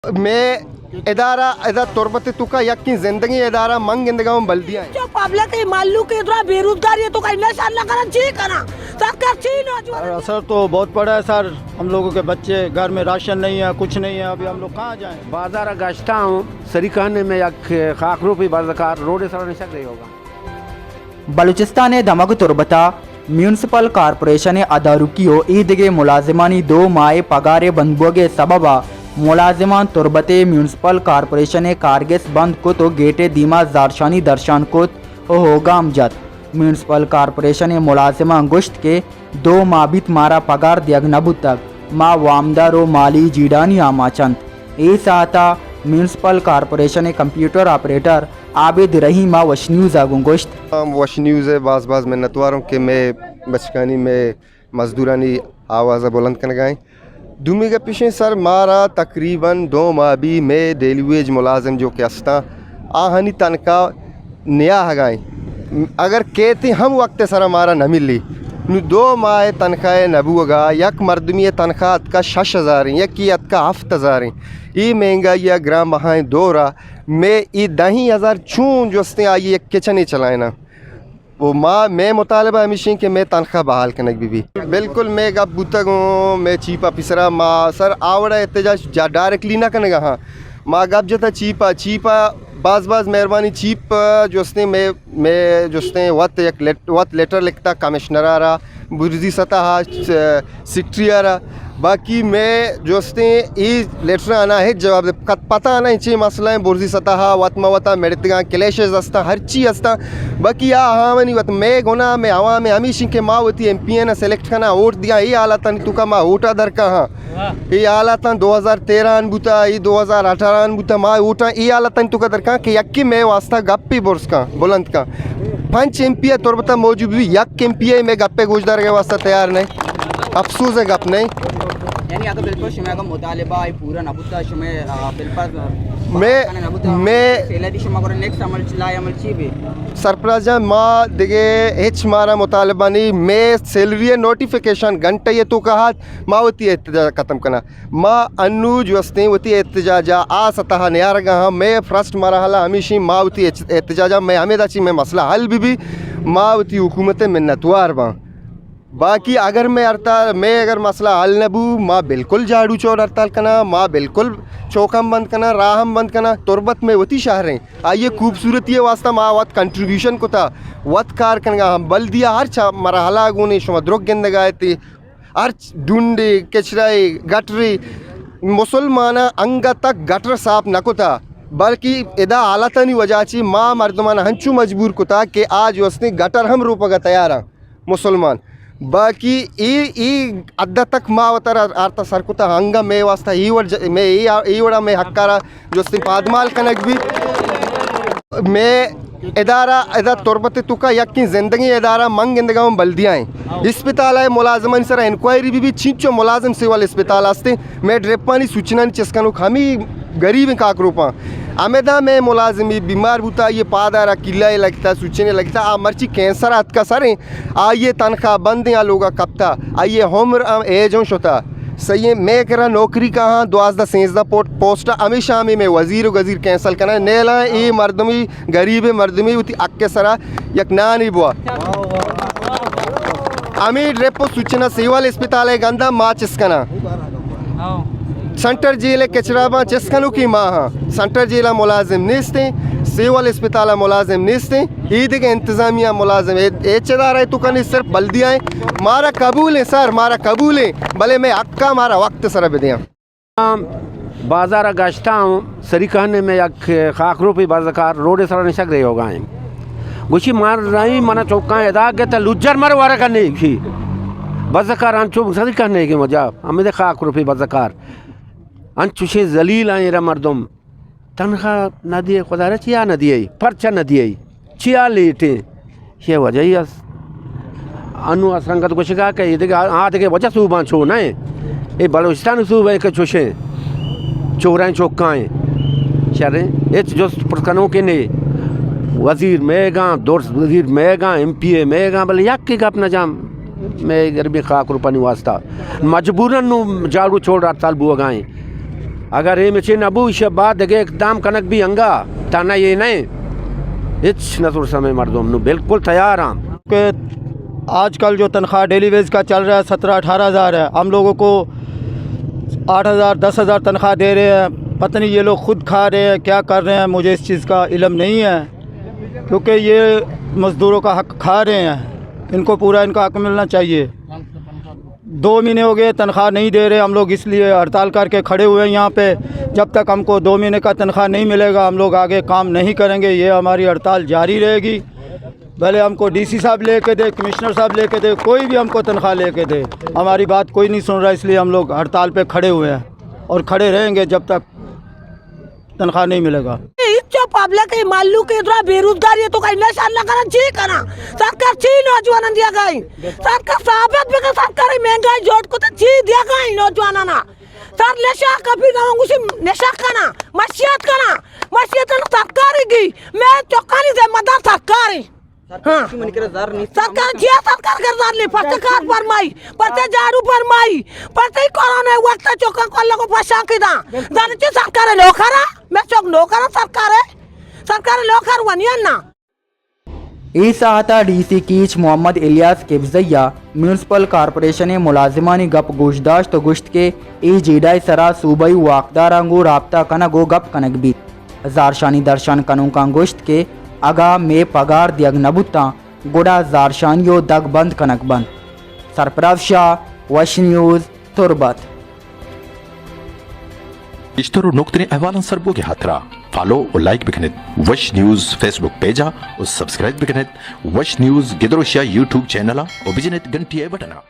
मैं इदारा इधर तुरबत तुका यकी जिंदगी इदारा मंग इंदगाम बल्दियां जो पब्लिक ही मालूम के इधर बेरोजगारी है तो कहीं नशा न करना चाहिए करना सरकार चाहिए ना। असर तो बहुत पड़ा है सर, हम लोगों के बच्चे घर में राशन नहीं है, कुछ नहीं है, अभी हम लोग कहाँ जाएं। बाजार गश्ता हूँ सरीखाने में यक खाकरू भी बाजार रोड सर नहीं सक रही होगा। बलूचिस्तान धमक तुरबता म्यूनसिपल कॉर्पोरेशन अदारुकियो ईदगे मुलाजिमानी 2 माह पगारे बंदबोगे सबबा मुलाजिमान तुरबते म्यूनसिपल कॉर्पोरेशन कारगिस बंद को तो गेटे दीमा जारशानी दर्शान को होगा अमजद। म्यूनसिपल कॉर्पोरेशन मुलाजिमा गुश्त के 2 माह बीत मारा पगार दियग नबू तक माँ वामदार व माली जीडानी आमाचंद ए साता municipal corporation computer operator Abid Rahim वश न्यूज़ आगुंगोश्त वश न्यूज़ है बाज़ में नतवारों के मैं बचकानी में मजदूरानी आवाज़ बुलंद कर गए दुमी के पीछे सर मारा तकरीबन 2 माह भी में डेली वेज मुलाजिम जो के अस्ता आहनी तनखा नया हगाए अगर कहते हम वक्त सर हमारा न मिली 2 माह तनख्वाह नबूगा यक मरदमी तनख्वाह का 6000 यक का 7000 ये महंगाई ग्राम महाए दौरा में ये 10,000 चूँ जोस्ते आई एक किचन ही चलाए ना वो माँ मैं मुतालबा हमेशा कि मैं तनख्वाह बहाल करने की भी बिल्कुल मैं गप बुतक हूँ मैं चीपा पिसरा माँ सर आवड़ा एहतजाज डायरेक्टली ना करने का हाँ माँ गप जता चीपा बाज़ मेहरबानी चीप जोस्ते मैं जोस्ते वत लेटर लिखता कमिश्नर बुर्जी सतह सेक्रेटरी बाकी मैं जोस्ते ये लेटर आना है जवाब दे पता आना चाहिए मसला है बुर्जी सतह वता मेड़तगा क्लेशेज अस्ता हर चीज़ अस्ता बाकी या हाँ नहीं वत मैं गुना में हवा में हमीशी के माँ होती MP ना सेलेक्ट करना वोट दिया ये आलत तुका माँ वोटा दर कहाँ ये आलत 2013 बुता ये 2018 बुता माँ वोटा ये आलत तुका दर कहाँ कि यक्की मैं वास्ता गप्पी बोर्स का बुलंद का 5 MP तुरबता मौजूद भी यक MP में गप्पे गुजदार के वास्ता तैयार नहीं अफसोस है गप नहीं यानी अगर बिल्कुल शुमे का मुतालिबा है पूरा नबुता शुमे बिल्कुल मैं सेलरी शुमा करे नेक्स्ट अमल चलाए अमल ची भी सरप्राजा माँ दिगे हिच मारा मुतालिबा नहीं मैं सैलरी नोटिफिकेशन घंटे ये तो कहा माँ होती है एहतजाज ख़त्म करना माँ अनुज वस्ती होती है एहतजाजा आ सतह नियार गा मैं फर्स्ट मारा हला हमेशा माँ होती एहतजाजा मैं हमें दाची में मसला हल भी माँ होती हुकूमत मिन्नतवार बा बाकी अगर मैं अगर मसला हल नबू माँ बिल्कुल झाड़ू चौर हड़ताल करना माँ बिल्कुल चौकम बंद करना राहम बंद करना तुरबत में वती शहर हैं आइए खूबसूरती वास्ता माँ वत कंट्रीब्यूशन को था वत कार करना हम बल दिया हर मरहला गुने शुमा द्रोग गेंद गाए थे हर ढूंढे कचराई गटरी मुसलमाना अंग तक गटर साफ न को था बल्कि इदा हालतनी वजह ची माँ मर्दमाना हंचू मजबूर को था कि आज उसने गटर हम रूपगा तैयार हैं मुसलमान बाकी ई अद्दा तक माँ वतर आर्ता सरकुता हंगा मैं वास्ता ई वड़ा मैं हक्कारा जो पादमाल कनक भी मैं इदारा तुरबत तुका यकी जिंदगी इदारा मंग इंदगाम बल्दियाँ अस्पताल है मुलाजमन सर इंक्वायरी भी चीचो मुलाजिम सिवल अस्पताल आस्ते मैं ड्रेपानी सूचना चिस्कनु हमी गरीब काक रूपा आमेदा में मुलाजिमी बीमार बुता ये पादारा किला लगता सूचने लगता आ मर्ची कैंसर हाथ का सर आइए तनख्वाह बंद या लोग कपता आइए होमर एज होता सही मैं करा नौकरी कहाँ 12-13 पोस्ट हमेशा में वजीर गजीर कैंसल करना नेला ये मर्दमी गरीब मर्दमी उती अक्के सरा यक ना नहीं बुआ अमी ड्रेपो सूचना सेवाल अस्पताल है गंदा माँ चिस्कना सेंटर जेल कचराबा चिस्कनु की माँ हाँ सेंटर जेला मुलाजिम निस्ते सेवाल अस्पताल मुलाजिम निस्ते ईद के इंतज़ामिया मुलाजिम एचदार है तो कहीं सिर्फ बल्दियाँ मारा कबूल है सर मारा कबूल है भले मैं अक्का मारा वक्त सर बिदिया बाजार गश्ता हूँ सरीखाने में यक खाकरू भी बाजार रोड सर नहीं सक रही होगा गुशी मार रही मना चौका अदा के लुजर मर वारा करने की बाजार अंचु सरीखाने की मजा हमें खाकरू भी बाजार अंचुशे जलील आए रा मर्दम तनख्वाह न दिए खुदा रे चिया न दिए पर्चा न दिए चिया लेटे ये वजह ही अनु असंगत को शिका के ये हाथ के वजह सूबा छो न ये बलूचिस्तान सूबे के छुशे चोराएं चौकाएँ शरे एच जो प्रकनों के ने वजीर मेगा दोस्त वजीर मेगा MPA मेगा भले यक के अपना जाम मैं गरीबी खाक रुपनी वास्ता मजबूरन झाड़ू छोड़ हड़ताल बुआ गाएँ अगर ये मशीन अबू इस बाद दगे एकदम कनक भी अंगा ताना ये नहीं इच नसुर समय मर्दों नु बिल्कुल तैयार हम कि आजकल जो तनख्वाह डेली वेज का चल रहा है 17-18 हज़ार है, हम लोगों को 8,000-10,000 तनख्वाह दे रहे हैं। पता नहीं ये लोग खुद खा रहे हैं क्या कर रहे हैं, मुझे इस चीज़ का इल्म नहीं है, क्योंकि ये मज़दूरों का हक़ खा रहे हैं, इनको पूरा इनका हक़ मिलना चाहिए। 2 महीने हो गए तनख्वाह नहीं दे रहे हम लोग, इसलिए हड़ताल करके खड़े हुए हैं यहाँ पे। जब तक हमको 2 महीने का तनख्वाह नहीं मिलेगा हम लोग आगे काम नहीं करेंगे, ये हमारी हड़ताल जारी रहेगी। भले हमको डीसी साहब लेके दे, कमिश्नर साहब लेके दे, कोई भी हमको तनख्वाह लेके दे, हमारी बात कोई नहीं सुन रहा, इसलिए हम लोग हड़ताल पे खड़े हुए हैं और खड़े रहेंगे जब तक तनख्वाह नहीं मिलेगा। इच्छो पब्लिक ही मालू के इतना बेरोजगारी है तो कहीं नशा न करना चाहिए करा सरकार चाहिए नौजवान दिया गई सरकार साबित भी सरकार महंगाई जोड़ को तो चाहिए दिया गई नौजवान ना सर नशा कभी ना उसी नशा करना मशीयत करना सरकार की मैं चौकानी जिम्मेदार सरकार है। हाँ सरकार जिया सरकार करदार ले पत्रकार फरमाई पते झाड़ू फरमाई पते कोरोना वक्त चौका को लोगों फसा के दा जाने ची सरकार लोखरा मैं चौक लोखरा सरकार लोखर वनिया ना इस आहता डीसी कीच मोहम्मद इलियास केब्जैया म्यूनसिपल कॉरपोरेशन मुलाजिमानी गप गोशदाश्त गुश्त के ई जीडा सरा सूबाई वाकदारांगू राब्ता कनगो गप कनक भी जारशानी दर्शन कनु का गुश्त के अगा में पगार दियग नबुता गुड़ा जारशानियो दग बंद कनक बंद सरफराज शाह वश न्यूज़ तुरबत इश्तरो नुक्तने अहवालन सरबोगे हाथरा फॉलो और लाइक बिकनेत वश न्यूज़ फेसबुक पेजा और सब्सक्राइब बिकनेत वश न्यूज़ गिदरोशिया यूट्यूब चैनला और बिजनेत घंटी बटना।